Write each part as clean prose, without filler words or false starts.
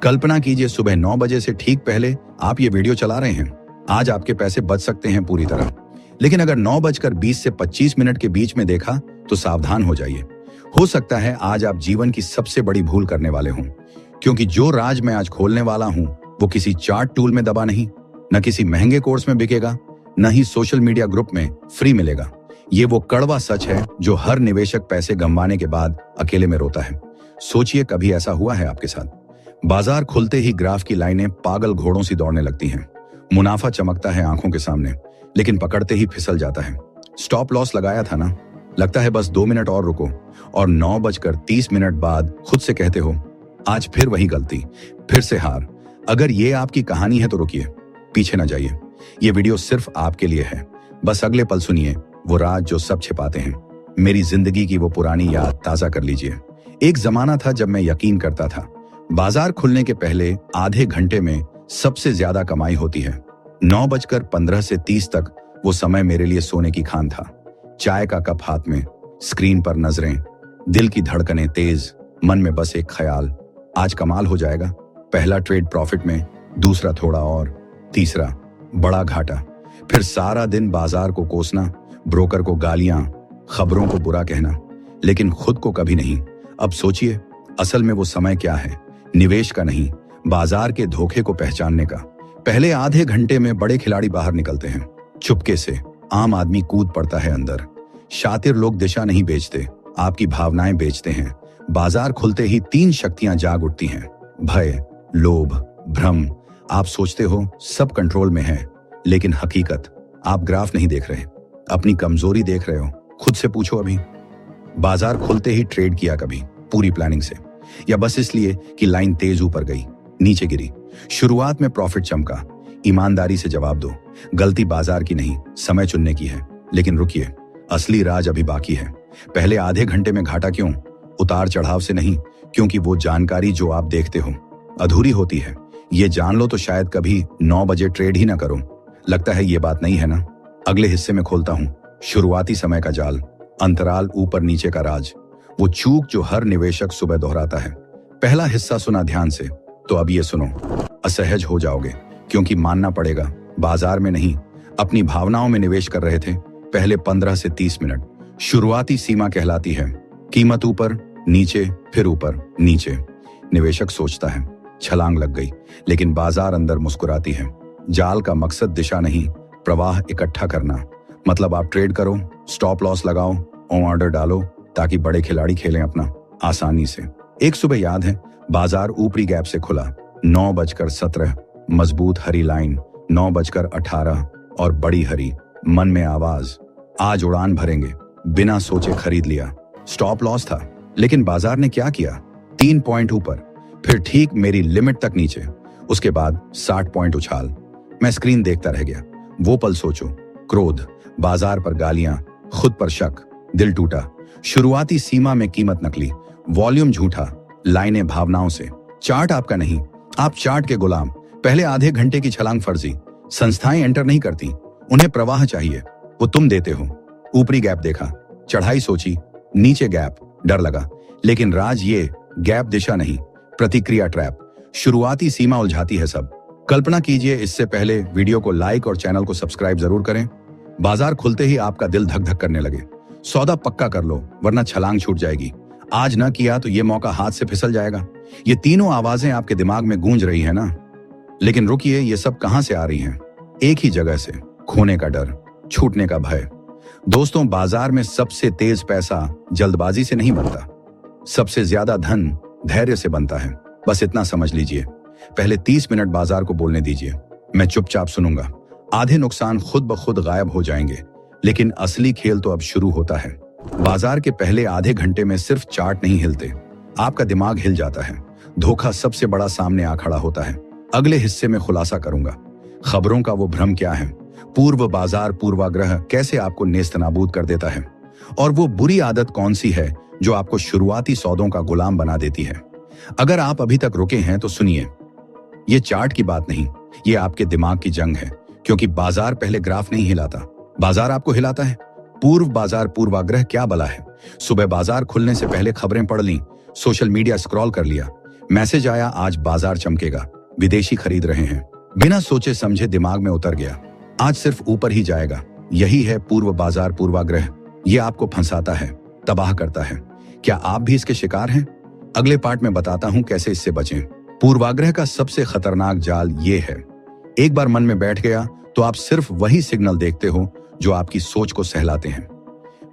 कल्पना कीजिए सुबह 9 बजे से ठीक पहले आप ये वीडियो चला रहे हैं। आज आपके पैसे बच सकते हैं पूरी तरह। लेकिन अगर 9:20 से 25 मिनट के बीच में देखा तो सावधान हो जाइए। हो सकता है आज आप जीवन की सबसे बड़ी भूल करने वाले हों, क्योंकि जो राज मैं आज खोलने वाला हूं वो किसी चार्ट टूल में दबा नहीं, न किसी महंगे कोर्स में बिकेगा, न ही सोशल मीडिया ग्रुप में फ्री मिलेगा। ये वो कड़वा सच है जो हर निवेशक पैसे गंवाने के बाद अकेले में रोता है। सोचिए, कभी ऐसा हुआ है आपके साथ? बाजार खुलते ही ग्राफ की लाइनें पागल घोड़ों सी दौड़ने लगती हैं। मुनाफा चमकता है आंखों के सामने, लेकिन पकड़ते ही फिसल जाता है। स्टॉप लॉस लगाया था ना, लगता है बस 2 मिनट और रुको, और 9:30 बाद खुद से कहते हो आज फिर वही गलती, फिर से हार। अगर ये आपकी कहानी है तो रुकिए, पीछे न जाइए। ये वीडियो सिर्फ आपके लिए है। बस अगले पल सुनिए वो राज जो सब छिपाते हैं। मेरी जिंदगी की वो पुरानी याद ताजा कर लीजिए। एक जमाना था जब मैं यकीन करता था बाजार खुलने के पहले आधे घंटे में सबसे ज्यादा कमाई होती है। 9:15 से 30 तक वो समय मेरे लिए सोने की खान था। चाय का कप हाथ में, स्क्रीन पर नजरें, दिल की धड़कनें तेज, मन में बस एक ख्याल, आज कमाल हो जाएगा। पहला ट्रेड प्रॉफिट में, दूसरा थोड़ा और, तीसरा बड़ा घाटा। फिर सारा दिन बाजार को कोसना, ब्रोकर को गालियां, खबरों को बुरा कहना, लेकिन खुद को कभी नहीं। अब सोचिए, असल में वो समय क्या है? निवेश का नहीं, बाजार के धोखे को पहचानने का। पहले आधे घंटे में बड़े खिलाड़ी बाहर निकलते हैं, चुपके से। आम आदमी कूद पड़ता है अंदर। शातिर लोग दिशा नहीं बेचते, आपकी भावनाएं बेचते हैं। बाजार खुलते ही 3 शक्तियां जाग उठती हैं: भय, लोभ, भ्रम। आप सोचते हो सब कंट्रोल में है, लेकिन हकीकत, आप ग्राफ नहीं देख रहे, अपनी कमजोरी देख रहे हो। खुद से पूछो, अभी बाजार खुलते ही ट्रेड किया कभी पूरी प्लानिंग से, या बस इसलिए कि लाइन तेज ऊपर गई, नीचे गिरी? शुरुआत में प्रॉफिट चमका, ईमानदारी से जवाब दो। गलती बाजार की नहीं, समय चुनने की है। लेकिन रुकिए, असली राज अभी बाकी है। पहले आधे घंटे में घाटा क्यों? उतार चढ़ाव से नहीं, क्योंकि वो जानकारी जो आप देखते हो अधूरी होती है। ये जान लो तो शायद कभी 9 बजे ट्रेड ही ना करो। लगता है ये बात नहीं है ना? अगले हिस्से में खोलता हूं शुरुआती समय का जाल, अंतराल ऊपर नीचे का राज, वो चूक जो हर निवेशक सुबह दोहराता है। पहला हिस्सा सुना ध्यान से, तो अब ये सुनो। असहज हो जाओगे, क्योंकि मानना पड़ेगा बाजार में नहीं, अपनी भावनाओं में निवेश कर रहे थे। पहले 15 से 30 मिनट शुरुआती सीमा कहलाती है। कीमत ऊपर नीचे, फिर ऊपर नीचे। निवेशक सोचता है छलांग लग गई, लेकिन बाजार अंदर मुस्कुराती है। जाल का मकसद दिशा नहीं, प्रवाह इकट्ठा करना। मतलब आप ट्रेड करो, स्टॉप लॉस लगाओ, ऑर्डर डालो, ताकि बड़े खिलाड़ी खेलें अपना आसानी से। एक सुबह याद है, बाजार ऊपरी गैप से खुला। 9:17, मजबूत हरी लाइन। 9:18 और बड़ी हरी। मन में आवाज, आज उड़ान भरेंगे। बिना सोचे खरीद लिया। स्टॉप लॉस था, लेकिन बाजार ने क्या किया? 3 पॉइंट ऊपर, फिर ठीक मेरी लिमिट तक नीचे। उसके बाद 60 पॉइंट उछाल। मैं स्क्रीन देखता रह गया। वो पल सोचो, क्रोध, बाजार पर गालियां, खुद पर शक, दिल टूटा। शुरुआती सीमा में कीमत नकली, वॉल्यूम झूठा, लाइनें भावनाओं से। चार्ट आपका नहीं, आप चार्ट के गुलाम। पहले आधे घंटे की छलांग फर्जी। संस्थाएं एंटर नहीं करती, उन्हें प्रवाह चाहिए, वो तुम देते हो। ऊपरी गैप देखा, चढ़ाई सोची, नीचे गैप, डर लगा। लेकिन राज ये, गैप दिशा नहीं, प्रतिक्रिया ट्रैप। शुरुआती सीमा उलझाती है सब। कल्पना कीजिए, इससे पहले वीडियो को लाइक और चैनल को सब्सक्राइब जरूर करें। बाजार खुलते ही आपका दिल धक धक करने लगे। सौदा पक्का कर लो, वरना छलांग छूट जाएगी। आज ना किया तो ये मौका हाथ से फिसल जाएगा। ये तीनों आवाजें आपके दिमाग में गूंज रही है ना? लेकिन रुकिए, ये सब कहां से आ रही हैं? एक ही जगह से, खोने का डर, छूटने का भय। दोस्तों, बाजार में सबसे तेज पैसा जल्दबाजी से नहीं बनता, सबसे ज्यादा धन धैर्य से बनता है। बस इतना समझ लीजिए। पहले 30 मिनट बाजार को बोलने दीजिए, मैं चुपचाप सुनूंगा। आधे नुकसान खुद ब खुद गायब हो जाएंगे। लेकिन असली खेल तो अब शुरू होता है। बाजार के पहले आधे घंटे में सिर्फ चार्ट नहीं हिलते, आपका दिमाग हिल जाता है। धोखा सबसे बड़ा सामने आ खड़ा होता है। अगले हिस्से में खुलासा करूंगा, खबरों का वो भ्रम क्या है, पूर्व बाजार पूर्वाग्रह कैसे आपको नेस्तनाबूद कर देता है, और वो बुरी आदत कौन सी है जो आपको शुरुआती सौदों का गुलाम बना देती है। अगर आप अभी तक रुके हैं तो सुनिए, ये चार्ट की बात नहीं, ये आपके दिमाग की जंग है। क्योंकि बाजार पहले ग्राफ नहीं हिलाता, बाजार आपको हिलाता है। पूर्व बाजार पूर्वाग्रह क्या बला है? सुबह बाजार खुलने से पहले खबरें पढ़ ली, सोशल मीडिया स्क्रॉल कर लिया, मैसेज आया, आज बाजार चमकेगा, विदेशी खरीद रहे हैं। बिना सोचे समझे दिमाग में उतर गया, आज सिर्फ ऊपर ही जाएगा। यही है पूर्व बाजार पूर्वाग्रह। ये आपको फंसाता है, तबाह करता है। क्या आप भी इसके शिकार हैं? अगले पार्ट में बताता हूं कैसे इससे बचें। पूर्वाग्रह का सबसे खतरनाक जाल ये है, एक बार मन में बैठ गया तो आप सिर्फ वही सिग्नल देखते हो जो आपकी सोच को सहलाते हैं।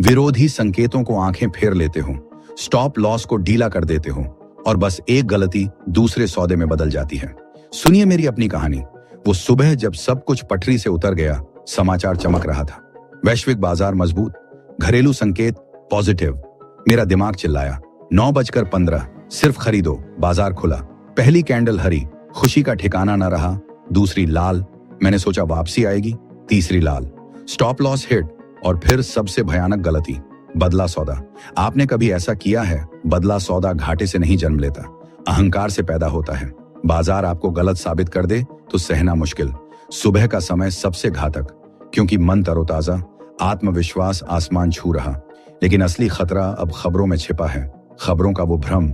विरोधी संकेतों को आंखें फेर लेते हो, स्टॉप लॉस को ढीला कर देते हो और बस एक गलती दूसरे सौदे में बदल जाती है। सुनिए मेरी अपनी कहानी। वो सुबह जब सब कुछ पटरी से उतर गया, समाचार चमक रहा था, वैश्विक बाजार मजबूत, घरेलू संकेत पॉजिटिव। मेरा दिमाग चिल्लाया, 9:15, सिर्फ खरीदो। बाजार खुला, पहली कैंडल हरी, खुशी का ठिकाना न रहा। दूसरी लाल, मैंने सोचा वापसी आएगी। तीसरी लाल, स्टॉप लॉस हिट। और फिर सबसे भयानक गलती, बदला सौदा। आपने कभी ऐसा किया है? बदला सौदा घाटे से नहीं जन्म लेता, अहंकार से पैदा होता है। बाजार आपको गलत साबित कर दे तो सहना मुश्किल। सुबह का समय सबसे घातक, क्योंकि मन तरोताजा, आत्मविश्वास आसमान छू रहा। लेकिन असली खतरा अब खबरों में छिपा है। खबरों का वो भ्रम।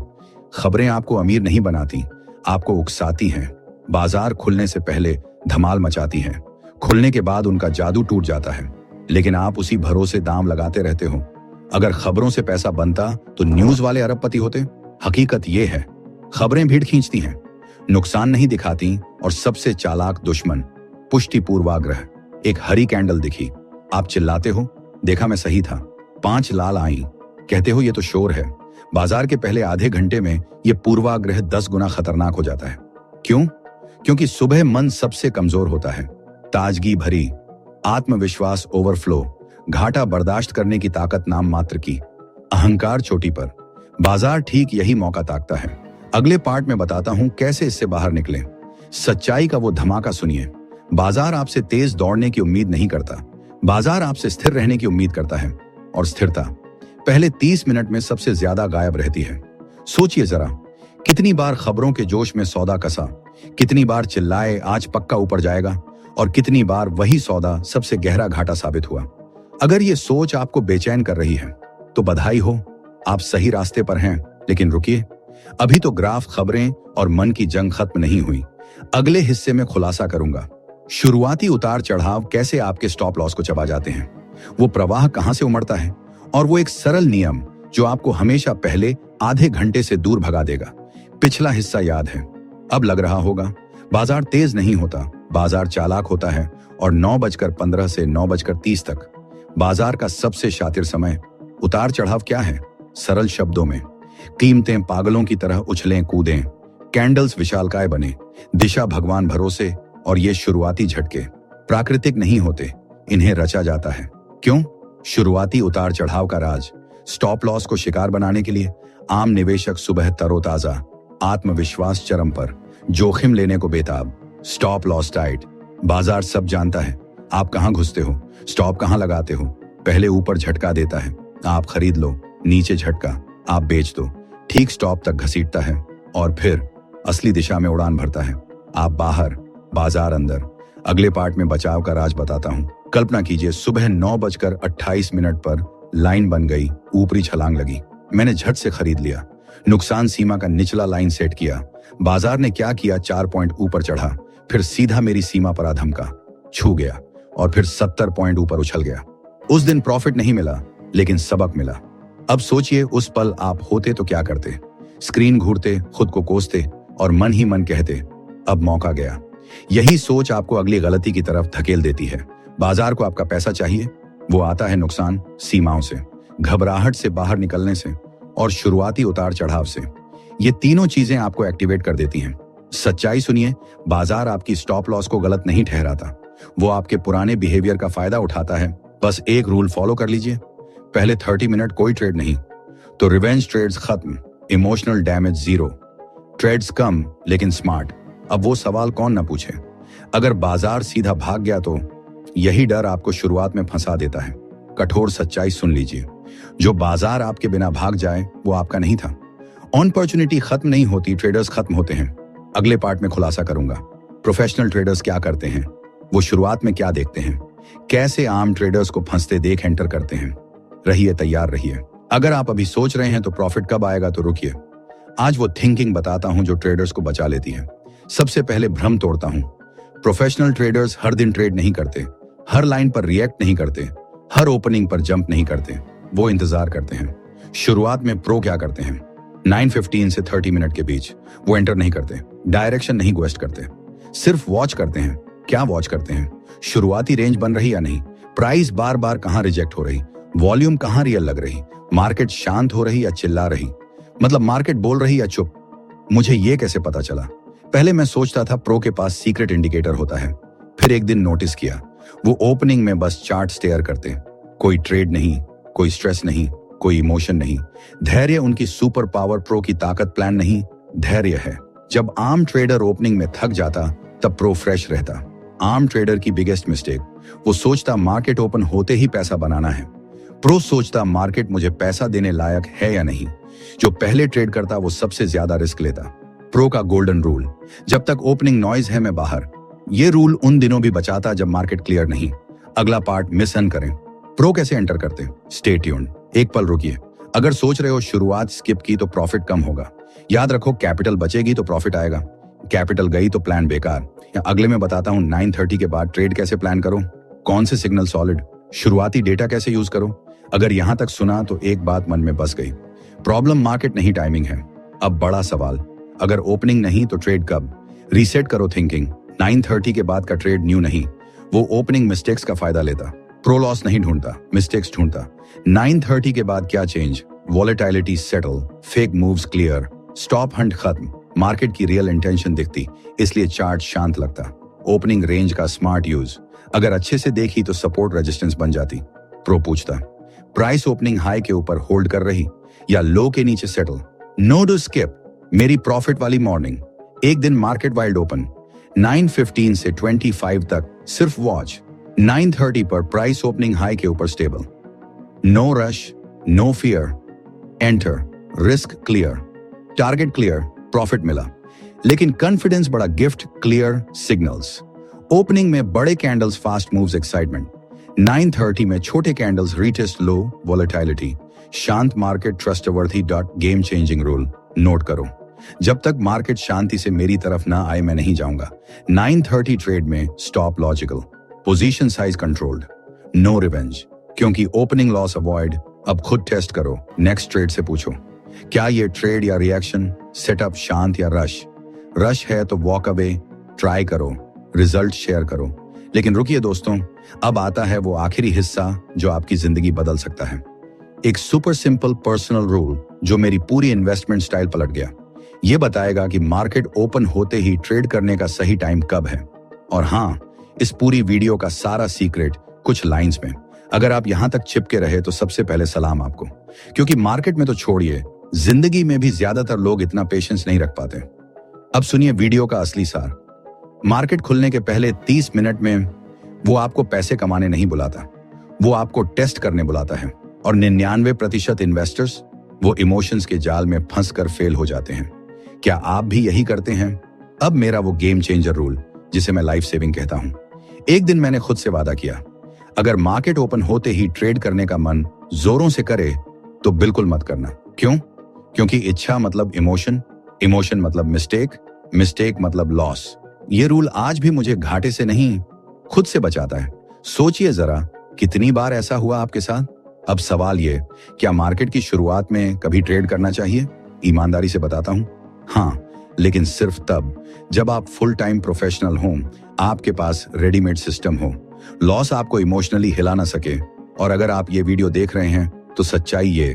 खबरें आपको अमीर नहीं बनाती, आपको उकसाती हैं। बाजार खुलने से पहले धमाल मचाती हैं, खुलने के बाद उनका जादू टूट जाता है। लेकिन आप उसी भरोसे दाम लगाते रहते हो। अगर खबरों से पैसा बनता तो न्यूज वाले अरबपति होते। हकीकत ये है, खबरें भीड़ खींचती हैं, नुकसान नहीं दिखाती। और सबसे चालाक दुश्मन, पुष्टि पूर्वाग्रह। एक हरी कैंडल दिखी, आप चिल्लाते हो, देखा मैं सही था। 5 लाल आई, कहते हो ये तो शोर है। बाजार के पहले आधे घंटे में ये पूर्वाग्रह 10 गुना खतरनाक हो जाता है। क्यों? क्योंकि सुबह मन सबसे कमजोर होता है, ताजगी भरी, आत्मविश्वास ओवरफ्लो, घाटा बर्दाश्त करने की ताकत नाम मात्र की, अहंकार चोटी पर। बाजार ठीक यही मौका ताकता है। अगले पार्ट में बताता हूं कैसे इससे बाहर निकलें। सच्चाई का वो धमाका सुनिए। बाजार आपसे तेज दौड़ने की उम्मीद नहीं करता, बाजार आपसे स्थिर रहने की उम्मीद करता है। और स्थिरता पहले 30 मिनट में सबसे ज्यादा गायब रहती है। सोचिए जरा, कितनी बार खबरों के जोश में सौदा कसा, कितनी बार चिल्लाए आज पक्का ऊपर जाएगा, और कितनी बार वही सौदा सबसे गहरा घाटा साबित हुआ। अगर ये सोच आपको बेचैन कर रही है तो बधाई हो, आप सही रास्ते पर हैं। लेकिन रुकिए, अभी तो ग्राफ, खबरें और मन की जंग खत्म नहीं हुई। अगले हिस्से में खुलासा करूंगा शुरुआती उतार चढ़ाव कैसे आपके स्टॉप लॉस को चबा जाते हैं, वो प्रवाह कहां से उमड़ता है, और वो एक सरल नियम जो आपको हमेशा पहले आधे घंटे से दूर भगा देगा। पिछला हिस्सा याद है? अब लग रहा होगा बाजार तेज नहीं होता, बाजार चालाक होता है। और 9:15 से 9:30 तक बाजार का सबसे शातिर समय। उतार चढ़ाव क्या है? सरल शब्दों में, कीमतें पागलों की तरह उछलें कूदें, कैंडल्स विशालकाय बने, दिशा भगवान भरोसे। और ये शुरुआती झटके प्राकृतिक नहीं होते, इन्हें रचा जाता है। क्यों? शुरुआती उतार चढ़ाव का राज। स्टॉप लॉस को शिकार बनाने के लिए आम निवेशक सुबह तरोताजा, आत्मविश्वास चरम पर, जोखिम लेने को बेताब, स्टॉप लॉस टाइट। बाजार सब जानता है आप कहां घुसते हो, स्टॉप कहां लगाते हो। पहले ऊपर झटका देता है, आप खरीद लो, नीचे झटका, आप बेच दो, ठीक स्टॉप तक घसीटता है और फिर असली दिशा में उड़ान भरता है। आप बाहर, बाजार अंदर। अगले पार्ट में बचाव का राज बताता हूं। कल्पना कीजिए, सुबह 9:28 पर लाइन बन गई, ऊपरी छलांग लगी। मैंने झट से खरीद लिया, नुकसान सीमा का निचला लाइन सेट किया। बाजार ने क्या किया, 4 पॉइंट ऊपर चढ़ा, फिर सीधा मेरी सीमा पर धमका, छू गया और फिर 70 पॉइंट ऊपर उछल गया। उस दिन प्रॉफिट नहीं मिला, लेकिन सबक मिला। अब सोचिए, उस पल आप होते तो क्या करते? स्क्रीन घूरते, खुद को कोसते और मन ही मन कहते, अब मौका गया। यही सोच आपको अगली गलती की तरफ धकेल देती है। बाजार को आपका पैसा चाहिए, वो आता है नुकसान, सीमाओं से, घबराहट से बाहर निकलने से और शुरुआती उतार चढ़ाव से। ये तीनों चीजें आपको एक्टिवेट कर देती हैं। सच्चाई सुनिए, बाजार आपकी स्टॉप लॉस को गलत नहीं ठहराता, वो आपके पुराने बिहेवियर का फायदा उठाता है। बस एक रूल फॉलो कर लीजिए, पहले 30 मिनट कोई ट्रेड नहीं, तो रिवेंज ट्रेड्स खत्म, इमोशनल डैमेज 0, ट्रेड्स कम लेकिन स्मार्ट। अब वो सवाल कौन ना पूछे, अगर बाजार सीधा भाग गया तो? यही डर आपको शुरुआत में फंसा देता है। कठोर सच्चाई सुन लीजिए, जो बाजार आपके बिना भाग जाए वो आपका नहीं था। अपॉर्चुनिटी खत्म नहीं होती, ट्रेडर्स खत्म होते हैं। अगले पार्ट में खुलासा करूंगा प्रोफेशनल ट्रेडर्स क्या करते हैं, वो शुरुआत में क्या देखते हैं, कैसे आम ट्रेडर्स को फंसते देख एंटर करते हैं। रहिए तैयार, रहिए। अगर आप अभी सोच रहे हैं तो प्रॉफिट कब आएगा, तो रुकिए, आज वो थिंकिंग बताता हूं जो ट्रेडर्स को बचा लेती है। सबसे पहले भ्रम तोड़ता हूं। प्रोफेशनल ट्रेडर्स हर दिन ट्रेड नहीं करते, हर लाइन पर रिएक्ट नहीं करते, हर ओपनिंग पर जंप नहीं करते। वो इंतजार करते हैं। शुरुआत में प्रो क्या करते हैं? 9:15 से 30 मिनट के बीच वो एंटर नहीं करते, डायरेक्शन नहीं क्वेस्ट करते, सिर्फ वॉच करते हैं। क्या वॉच करते हैं? शुरुआती रेंज बन रही या नहीं, प्राइस बार बार कहां रिजेक्ट हो रही, वॉल्यूम कहां रियल लग रही, मार्केट शांत हो रही या चिल्ला रही, मतलब मार्केट बोल रही या चुप। मुझे ये कैसे पता चला? पहले मैं सोचता था प्रो के पास सीक्रेट इंडिकेटर होता है। फिर एक दिन नोटिस किया वो ओपनिंग में बस चार्ट स्टेयर करते, कोई ट्रेड नहीं, कोई स्ट्रेस नहीं, कोई इमोशन नहीं। धैर्य उनकी सुपर पावर, प्रो की ताकत प्लान नहीं, धैर्य है। जब आम ट्रेडर ओपनिंग में थक जाता तब प्रो फ्रेश रहता। आम ट्रेडर की बिगेस्ट मिस्टेक, वो सोचता मार्केट ओपन होते ही पैसा बनाना है। प्रो सोचता मार्केट मुझे पैसा देने लायक है या नहीं। जो पहले ट्रेड करता वो सबसे ज्यादा रिस्क लेता। प्रो का गोल्डन रूल, जब तक ओपनिंग नॉइज है मैं बाहर। ये रूल उन दिनों भी बचाता जब मार्केट क्लियर नहीं। अगला पार्ट मिस न करें। प्रो कैसे एंटर करते? Stay tuned. एक पल रुकिए। अगर सोच रहे हो शुरुआत स्किप की तो प्रॉफिट कम होगा, याद रखो कैपिटल बचेगी तो प्रॉफिट आएगा। कैपिटल गई तो प्लान बेकार। अगले में बताता हूं 9:30 के बाद ट्रेड कैसे प्लान करो, कौन से सिग्नल सॉलिड, शुरुआती डेटा कैसे यूज करो। अगर यहां तक सुना तो एक बात मन में बस गई, प्रॉब्लम मार्केट नहीं टाइमिंग है। अब बड़ा सवाल, अगर ओपनिंग नहीं तो ट्रेड कब? रीसेट करो थिंकिंग। 9:30 के बाद का ट्रेड न्यू नहीं, वो ओपनिंग मिस्टेक्स का फायदा लेता। प्रो लॉस नहीं ढूंढता, मिस्टेक्स ढूंढता। 9:30 के बाद क्या change? Volatility settle, fake moves clear, stop Hunt खत्म, मार्केट की रियल इंटेंशन दिखती, इसलिए चार्ट शांत लगता। ओपनिंग रेंज का स्मार्ट यूज, अगर अच्छे से देखी तो सपोर्ट रेजिस्टेंस बन जाती। प्रो पूछता, प्राइस ओपनिंग हाई के ऊपर होल्ड कर रही या लो के नीचे सेटल? No do skip. मेरी प्रॉफिट वाली मॉर्निंग, एक दिन मार्केट वाइड ओपन, 9:15 से 25 तक सिर्फ वॉच। 9:30 पर प्राइस ओपनिंग हाई के ऊपर stable. No rush, no fear, enter, risk clear, target clear, profit मिला। लेकिन कॉन्फिडेंस बड़ा गिफ्ट, क्लियर सिग्नल्स। ओपनिंग में बड़े कैंडल्स, फास्ट मूव्स, एक्साइटमेंट। 9:30 में छोटे कैंडल्स, रीटेस्ट लो, वॉलेटिलिटी, शांत market, trustworthy dot game changing rule. Note करो, जब तक मार्केट शांति से मेरी तरफ ना आए मैं नहीं जाऊंगा। 9:30 ट्रेड में stop logical, position size controlled, no revenge, क्योंकि ओपनिंग लॉस अवॉइड। अब खुद टेस्ट करो, नेक्स्ट ट्रेड से पूछो, क्या ये ट्रेड या रिएक्शन, सेटअप शांत या रश? रश है तो वॉक अवे, ट्राई करो, रिजल्ट शेयर करो। लेकिन रुकिए दोस्तों, अब आता है वो आखिरी हिस्सा जो आपकी जिंदगी बदल सकता है। एक सुपर सिंपल पर्सनल रूल जो मेरी पूरी इन्वेस्टमेंट स्टाइल पलट गया। ये बताएगा कि मार्केट ओपन होते ही ट्रेड करने का सही टाइम कब है। और हाँ, इस पूरी वीडियो का सारा सीक्रेट कुछ लाइंस में। अगर आप यहां तक चिपके रहे तो सबसे पहले सलाम आपको, क्योंकि मार्केट में तो छोड़िए, जिंदगी में भी ज्यादातर लोग इतना पेशेंस नहीं रख पाते। अब सुनिए वीडियो का असली सार। मार्केट खुलने के पहले 30 मिनट में वो आपको पैसे कमाने नहीं बुलाता, वो आपको टेस्ट करने बुलाता है। और 99% इन्वेस्टर्स वो इमोशंस के जाल में फंस कर फेल हो जाते हैं। क्या आप भी यही करते हैं? अब मेरा वो गेम चेंजर रूल, जिसे मैं लाइफ सेविंग कहता हूं। एक दिन मैंने खुद से वादा किया, अगर मार्केट ओपन होते ही ट्रेड करने का मन जोरों से करे तो बिल्कुल मत करना। क्यों? क्योंकि इच्छा मतलब इमोशन, इमोशन मतलब मिस्टेक, मिस्टेक मतलब लॉस। ये रूल आज भी मुझे घाटे से नहीं, खुद से बचाता है। सोचिए जरा, कितनी बार ऐसा हुआ आपके साथ? अब सवाल ये, क्या मार्केट की शुरुआत में कभी ट्रेड करना चाहिए? ईमानदारी से बताता हूं, हाँ, लेकिन सिर्फ तब जब आप फुल टाइम प्रोफेशनल हों, आपके पास रेडीमेड सिस्टम हो, लॉस आपको इमोशनली हिला ना सके। और अगर आप ये वीडियो देख रहे हैं तो सच्चाई ये,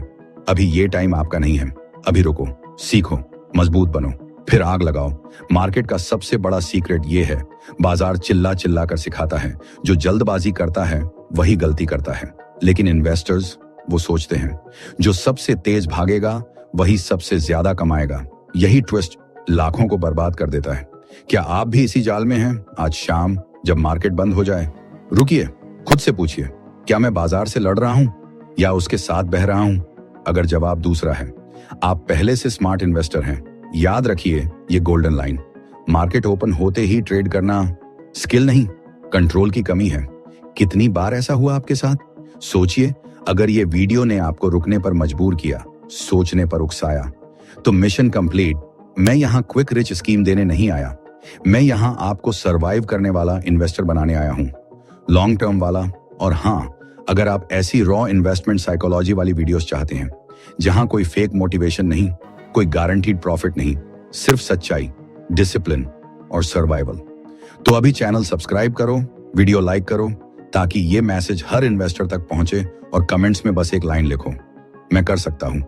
अभी ये टाइम आपका नहीं है। अभी रुको, सीखो, मजबूत बनो, फिर आग लगाओ। मार्केट का सबसे बड़ा सीक्रेट ये है, बाजार चिल्ला चिल्ला कर सिखाता है, जो जल्दबाजी करता है वही गलती करता है। लेकिन इन्वेस्टर्स वो सोचते हैं, जो सबसे तेज भागेगा वही सबसे ज्यादा कमाएगा। यही ट्विस्ट लाखों को बर्बाद कर देता है। क्या आप भी इसी जाल में हैं? आज शाम जब मार्केट बंद हो जाए, रुकिए, खुद से पूछिए, क्या मैं बाजार से लड़ रहा हूं या उसके साथ बह रहा हूं? अगर जवाब दूसरा है, आप पहले से स्मार्ट इन्वेस्टर हैं। याद रखिए ये गोल्डन लाइन, मार्केट ओपन होते ही ट्रेड करना स्किल नहीं, कंट्रोल की कमी है। कितनी बार ऐसा हुआ आपके साथ? सोचिए, अगर ये वीडियो ने आपको रुकने पर मजबूर किया, सोचने पर उकसाया, तो मिशन कंप्लीट। मैं यहाँ क्विक रिच स्कीम देने नहीं आया, मैं यहाँ आपको सरवाइव करने वाला इन्वेस्टर बनाने आया हूँ, लॉन्ग टर्म वाला। और हाँ, अगर आप ऐसी रॉ इन्वेस्टमेंट साइकोलॉजी वाली वीडियोस चाहते हैं जहां कोई फेक मोटिवेशन नहीं, कोई गारंटीड प्रॉफिट नहीं, सिर्फ सच्चाई, डिसिप्लिन और सर्वाइवल, तो अभी चैनल सब्सक्राइब करो, वीडियो लाइक करो, ताकि ये मैसेज हर इन्वेस्टर तक पहुंचे। और कमेंट्स में बस एक लाइन लिखो, मैं कर सकता हूं।